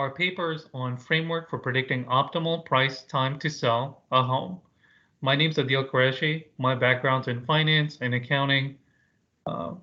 our papers on framework for predicting optimal price time to sell a home. My name's Adeel Qureshi. My background's in finance and accounting. Uh,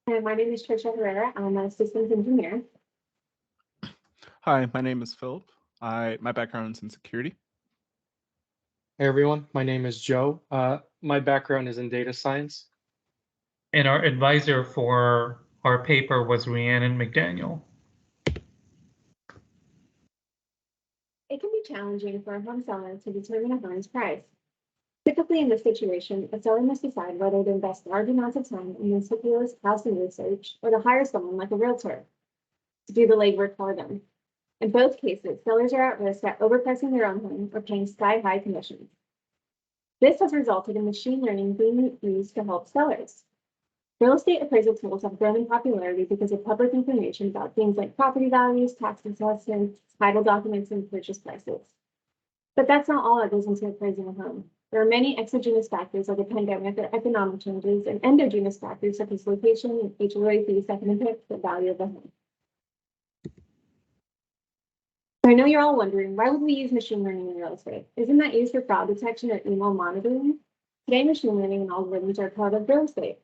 And my name is Tricia Herrera. I'm a systems engineer. Hi, my name is Phillip. My background is in security. Hey everyone, my name is Joe. My background is in data science. and our advisor for our paper was Reannan McDaniel. It can be challenging for a home seller to determine a home's price. Typically, in this situation, a seller must decide whether to invest large amounts of time in meticulous housing research or to hire someone like a realtor to do the legwork for them. In both cases, sellers are at risk at overpricing their own home or paying sky-high commissions. This has resulted in machine learning being used to help sellers. Real estate appraisal tools have grown in popularity because of public information about things like property values, tax assessments, title documents, and purchase prices. But that's not all that goes into appraising a home. There are many exogenous factors like a pandemic or economic changes, and endogenous factors such as location and HOA fees that can impact the value of the home. So I know you're all wondering, why would we use machine learning in real estate? Isn't that used for fraud detection or email monitoring? Today, machine learning and algorithms are part of real estate.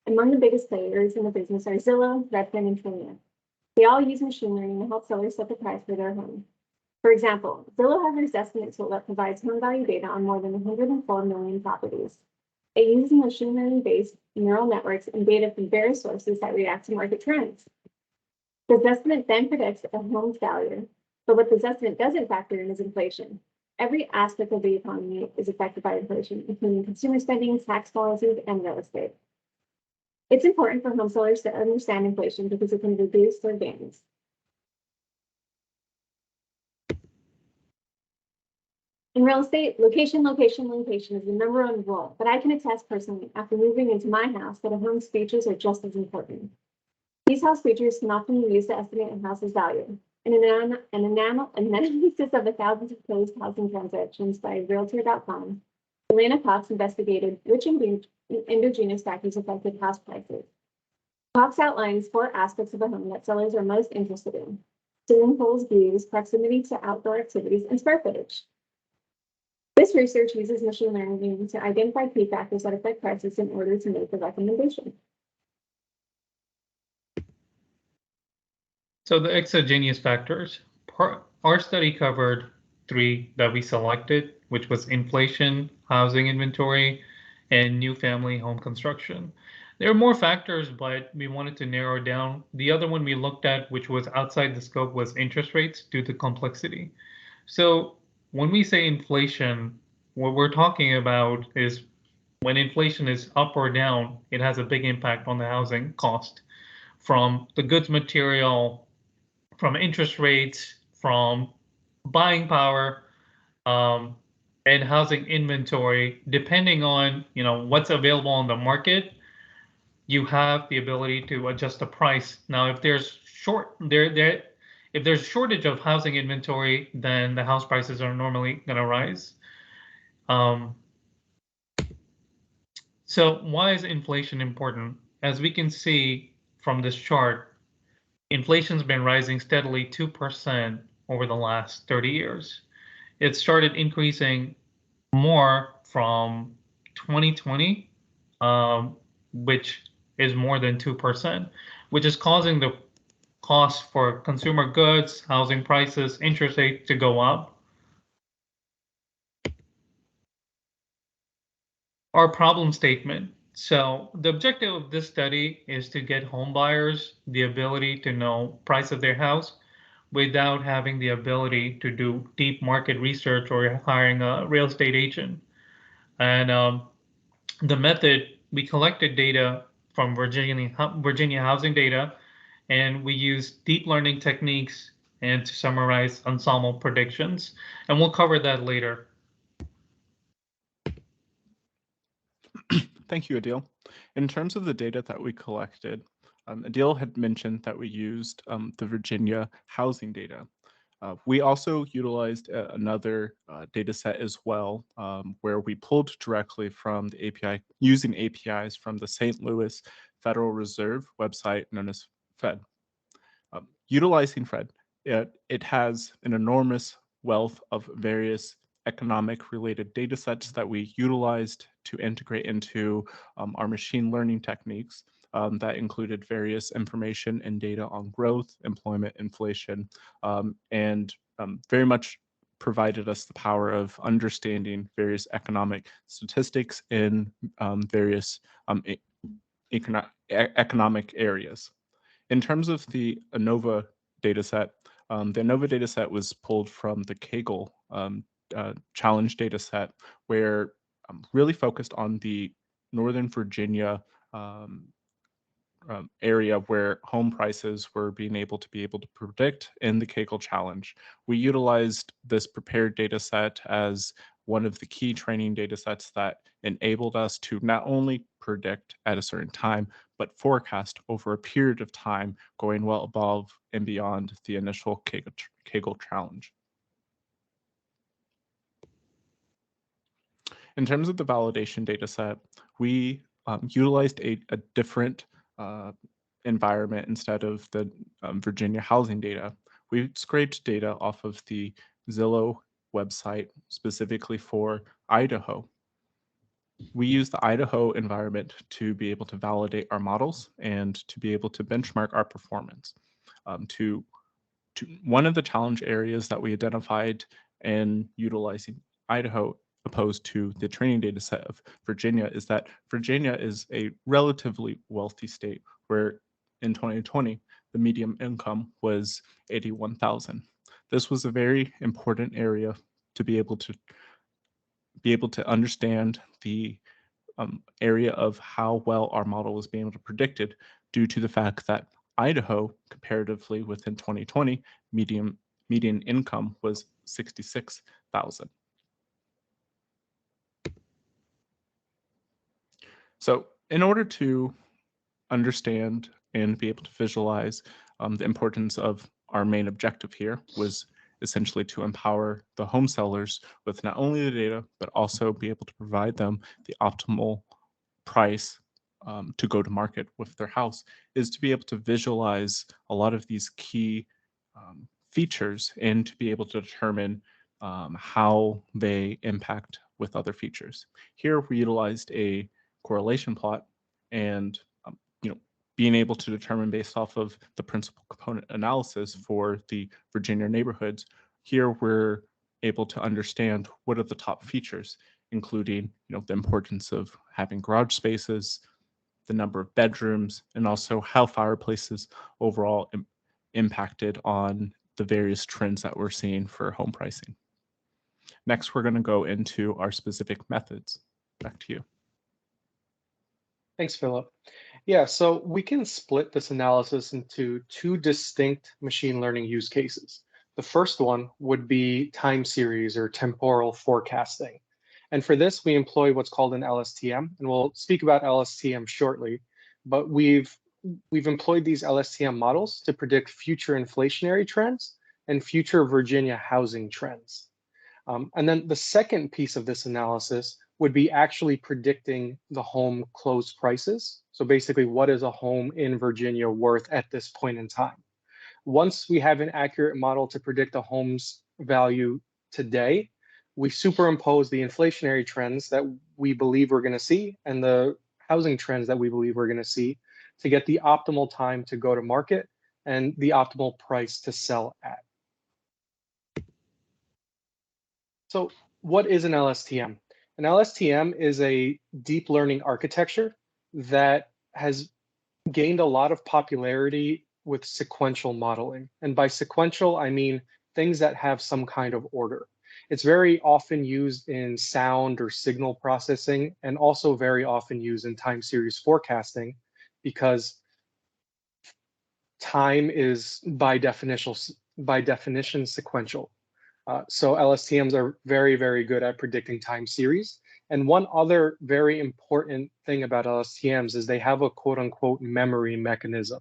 Among the biggest players in the business are Zillow, Redfin, and Tricia. They all use machine learning to help sellers set the price for their home. For example, Zillow has an estimate tool that provides home value data on more than 104 million properties. It uses machine learning-based neural networks and data from various sources that react to market trends. This estimate then predicts a home's value, but what this estimate doesn't factor in is inflation. Every aspect of the economy is affected by inflation, including consumer spending, tax policies, and real estate. It's important for home sellers to understand inflation because it can reduce their gains. In real estate, location is the number one rule, but I can attest personally after moving into my house that a home's features are just as important. These house features can often be used to estimate a house's value. In an analysis of the thousands of closed housing transactions by Realtor.com, Elena Cox investigated which endogenous factors affected house prices. Cox outlines 4 aspects of a home that sellers are most interested in: ceiling holes, views, proximity to outdoor activities, and square footage. This research uses machine learning to identify key factors that affect prices in order to make the recommendation. So the exogenous factors, our study covered 3 that we selected, which was inflation, housing inventory, and new family home construction. There are more factors, but we wanted to narrow down. The other one we looked at, which was outside the scope, was interest rates due to complexity. So when we say inflation, what we're talking about is when inflation is up or down, it has a big impact on the housing cost, from the goods material, from interest rates, from buying power, and housing inventory. Depending on what's available on the market, you have the ability to adjust the price. Now, if there's if there's a shortage of housing inventory, then the house prices are normally going to rise. So why is inflation important? As we can see from this chart, inflation's been rising steadily 2% over the last 30 years. It started increasing more from 2020, which is more than 2%, which is causing the cost for consumer goods, housing prices, interest rates to go up. Our problem statement. So the objective of this study is to get home buyers the ability to know price of their house without having the ability to do deep market research or hiring a real estate agent. And the method, we collected data from Virginia housing data, and we used deep learning techniques and to summarize ensemble predictions. And we'll cover that later. Thank you, Adeel. In terms of the data that we collected, Adeel had mentioned that we used the Virginia housing data. We also utilized another data set as well, where we pulled directly from the API, using APIs from the St. Louis Federal Reserve website known as FED. Utilizing FED, It has an enormous wealth of various economic related data sets that we utilized to integrate into our machine learning techniques that included various information and data on growth, employment, inflation, and very much provided us the power of understanding various economic statistics in various economic areas. In terms of the ANOVA dataset, the ANOVA dataset was pulled from the Kaggle challenge dataset, where really focused on the Northern Virginia area where home prices were being able to predict in the Kaggle challenge. We utilized this prepared data set as one of the key training data sets that enabled us to not only predict at a certain time, but forecast over a period of time, going well above and beyond the initial Kaggle challenge. In terms of the validation data set, we utilized a different environment instead of the Virginia housing data. We scraped data off of the Zillow website specifically for Idaho. We use the Idaho environment to be able to validate our models and to be able to benchmark our performance. To one of the challenge areas that we identified in utilizing Idaho opposed to the training data set of Virginia is that Virginia is a relatively wealthy state where in 2020, the median income was $81,000. This was a very important area to be able to understand the area of how well our model was being able to predict it, due to the fact that Idaho, comparatively within 2020, median income was $66,000. So in order to understand and be able to visualize the importance of our main objective here was essentially to empower the home sellers with not only the data, but also be able to provide them the optimal price to go to market with their house, is to be able to visualize a lot of these key features and to be able to determine how they impact with other features. Here we utilized a correlation plot and being able to determine based off of the principal component analysis for the Virginia neighborhoods. Here we're able to understand what are the top features, including the importance of having garage spaces, the number of bedrooms, and also how fireplaces overall impacted on the various trends that we're seeing for home pricing. Next, we're going to go into our specific methods. Back to you. Thanks, Philip. Yeah, so we can split this analysis into two distinct machine learning use cases. The first one would be time series or temporal forecasting. And for this, we employ what's called an LSTM, and we'll speak about LSTM shortly. But we've employed these LSTM models to predict future inflationary trends and future Virginia housing trends. And then the second piece of this analysis would be actually predicting the home close prices. So basically, what is a home in Virginia worth at this point in time? Once we have an accurate model to predict a home's value today, we superimpose the inflationary trends that we believe we're going to see and the housing trends that we believe we're going to see to get the optimal time to go to market and the optimal price to sell at. So what is an LSTM? An LSTM is a deep learning architecture that has gained a lot of popularity with sequential modeling. And by sequential, I mean things that have some kind of order. It's very often used in sound or signal processing, and also very often used in time series forecasting, because time is by definition sequential. So LSTMs are very, very good at predicting time series. And one other very important thing about LSTMs is they have a quote unquote memory mechanism.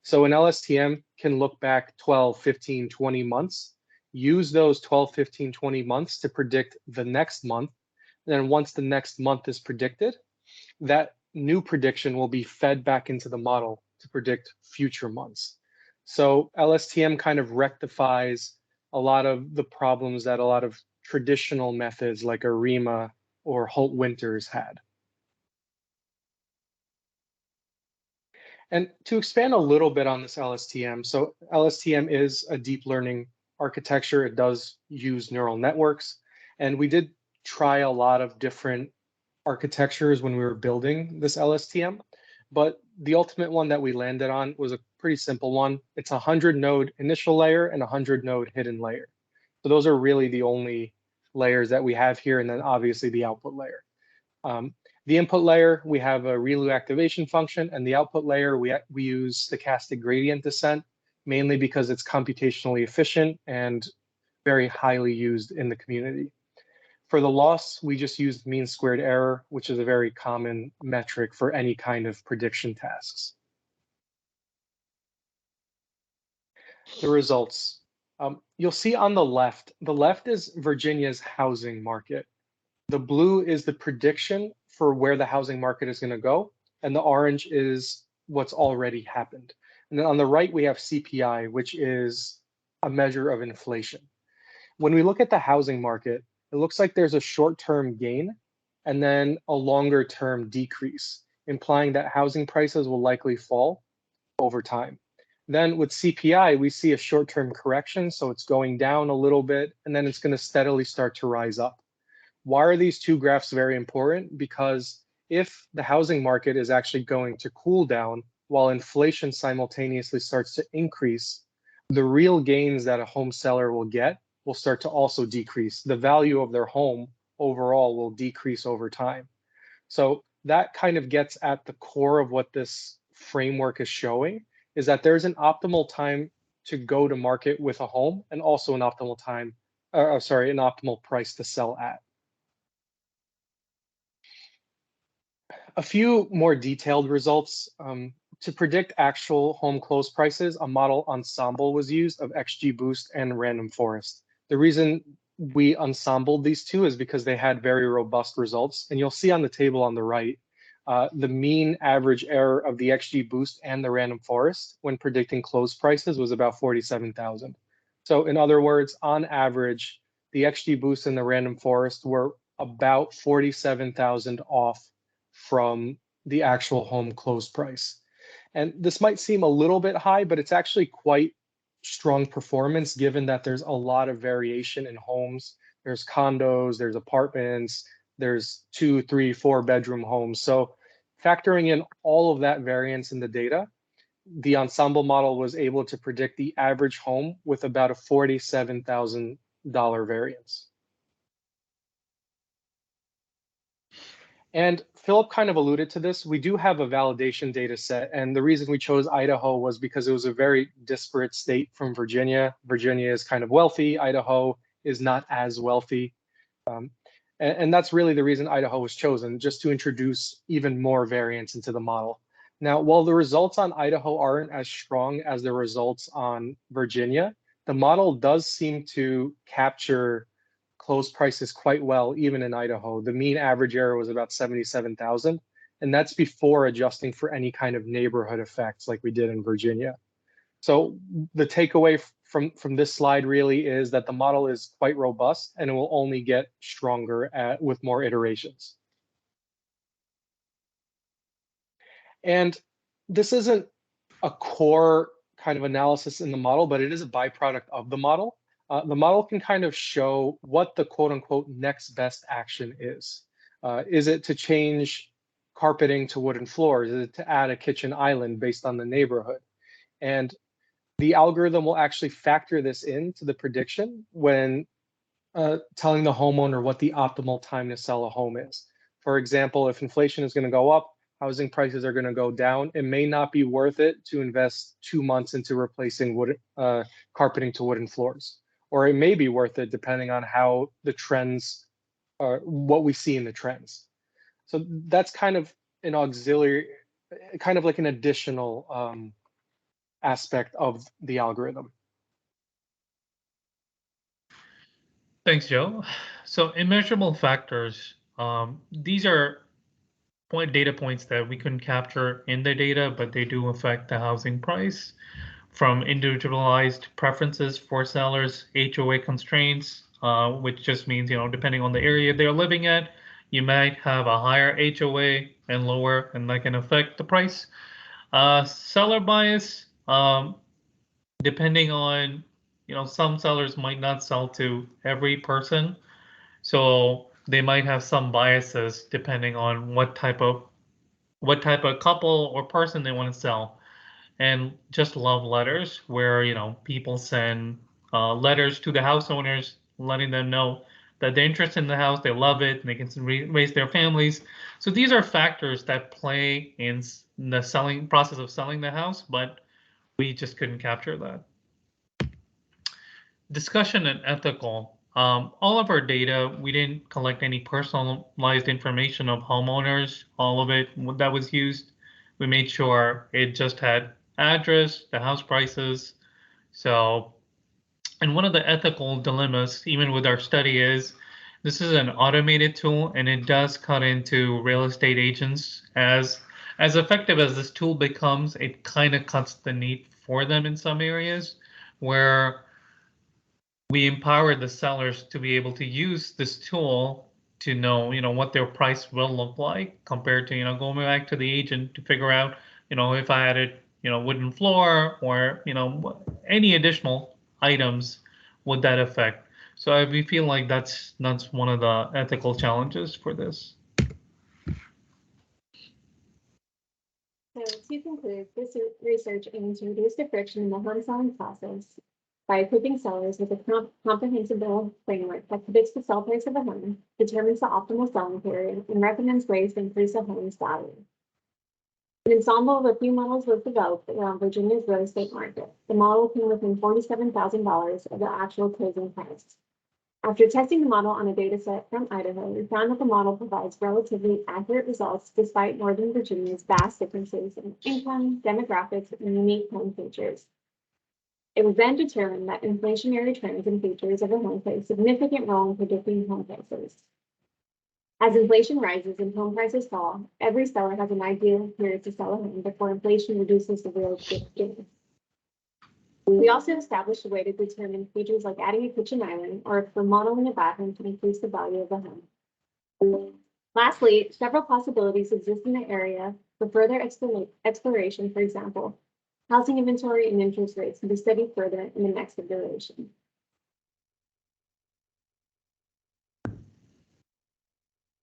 So an LSTM can look back 12, 15, 20 months, use those 12, 15, 20 months to predict the next month. And then once the next month is predicted, that new prediction will be fed back into the model to predict future months. So LSTM kind of rectifies a lot of the problems that a lot of traditional methods like ARIMA or Holt-Winters had. And to expand a little bit on this LSTM, so LSTM is a deep learning architecture. It does use neural networks. And we did try a lot of different architectures when we were building this LSTM. But the ultimate one that we landed on was a pretty simple one. It's a 100 node initial layer and a 100 node hidden layer. So those are really the only layers that we have here, and then obviously the output layer. The input layer, we have a ReLU activation function, and the output layer, we use stochastic gradient descent, mainly because it's computationally efficient and very highly used in the community. For the loss, we just used mean squared error, which is a very common metric for any kind of prediction tasks. The results. You'll see on the left is Virginia's housing market. The blue is the prediction for where the housing market is going to go, and the orange is what's already happened. And then on the right, we have CPI, which is a measure of inflation. When we look at the housing market, it looks like there's a short-term gain and then a longer-term decrease, implying that housing prices will likely fall over time. Then with CPI, we see a short-term correction, so it's going down a little bit, and then it's going to steadily start to rise up. Why are these two graphs very important? Because if the housing market is actually going to cool down while inflation simultaneously starts to increase, the real gains that a home seller will get will start to also decrease. The value of their home overall will decrease over time. So that kind of gets at the core of what this framework is showing, is that there's an optimal time to go to market with a home and also an optimal time, an optimal price to sell at. A few more detailed results. To predict actual home close prices, a model ensemble was used of XGBoost and random forest. The reason we ensembled these two is because they had very robust results. And you'll see on the table on the right, the mean average error of the XGBoost and the random forest when predicting close prices was about 47,000. So in other words, on average, the XGBoost and the random forest were about 47,000 off from the actual home close price. And this might seem a little bit high, but it's actually quite strong performance given that there's a lot of variation in homes. There's condos, there's apartments, there's 2, 3, 4 bedroom homes. So factoring in all of that variance in the data, the ensemble model was able to predict the average home with about a $47,000 variance. And Philip kind of alluded to this. We do have a validation data set. And the reason we chose Idaho was because it was a very disparate state from Virginia. Virginia is kind of wealthy. Idaho is not as wealthy. And that's really the reason Idaho was chosen, just to introduce even more variance into the model. Now, while the results on Idaho aren't as strong as the results on Virginia, the model does seem to capture close prices quite well, even in Idaho. The mean average error was about 77,000, and that's before adjusting for any kind of neighborhood effects like we did in Virginia. So the takeaway from this slide really is that the model is quite robust and it will only get stronger with more iterations. And this isn't a core kind of analysis in the model, but it is a byproduct of the model. The model can kind of show what the quote unquote next best action is. Is it to change carpeting to wooden floors? Is it to add a kitchen island based on the neighborhood? And the algorithm will actually factor this into the prediction when telling the homeowner what the optimal time to sell a home is. For example, if inflation is going to go up, housing prices are going to go down, it may not be worth it to invest 2 months into replacing wood, carpeting to wooden floors. Or it may be worth it depending on how the trends, what we see in the trends. So that's kind of an auxiliary, kind of like an additional aspect of the algorithm. Thanks, Joe. So immeasurable factors, these are data points that we couldn't capture in the data, but they do affect the housing price. from individualized preferences for sellers, HOA constraints, which just means, depending on the area they're living at, you might have a higher HOA and lower, and that can affect the price. Seller bias, depending on, some sellers might not sell to every person. So they might have some biases depending on what type of couple or person they want to sell. And just love letters where, people send letters to the house owners, letting them know that they're interested in the house, they love it, and they can raise their families. So these are factors that play in the selling process of selling the house, but we just couldn't capture that. Discussion and ethical. All of our data, we didn't collect any personalized information of homeowners. All of it that was used, we made sure it just had address, the house prices. So, and one of the ethical dilemmas, even with our study, is this is an automated tool, and it does cut into real estate agents. As effective as this tool becomes, it kind of cuts the need for them in some areas where we empower the sellers to be able to use this tool to know, what their price will look like compared to, going back to the agent to figure out, if I added, wooden floor or, any additional items, would that affect? So we feel like that's one of the ethical challenges for this. So to conclude, this research aims to reduce the friction in the home selling process by equipping sellers with a comprehensible framework that predicts the sell price of a home, determines the optimal selling period, and recommends ways to increase a home's value. An ensemble of a few models was developed around Virginia's real estate market. The model came within $47,000 of the actual closing price. After testing the model on a data set from Idaho, we found that the model provides relatively accurate results despite Northern Virginia's vast differences in income, demographics, and unique home features. It was then determined that inflationary trends and features of a home play a significant role in predicting home prices. As inflation rises and home prices fall, every seller has an ideal period to sell a home before inflation reduces the real estate gain. We also established a way to determine features like adding a kitchen island or if remodeling a bathroom can increase the value of the home. Lastly, several possibilities exist in the area for further exploration. For example, housing inventory and interest rates can be studied further in the next iteration.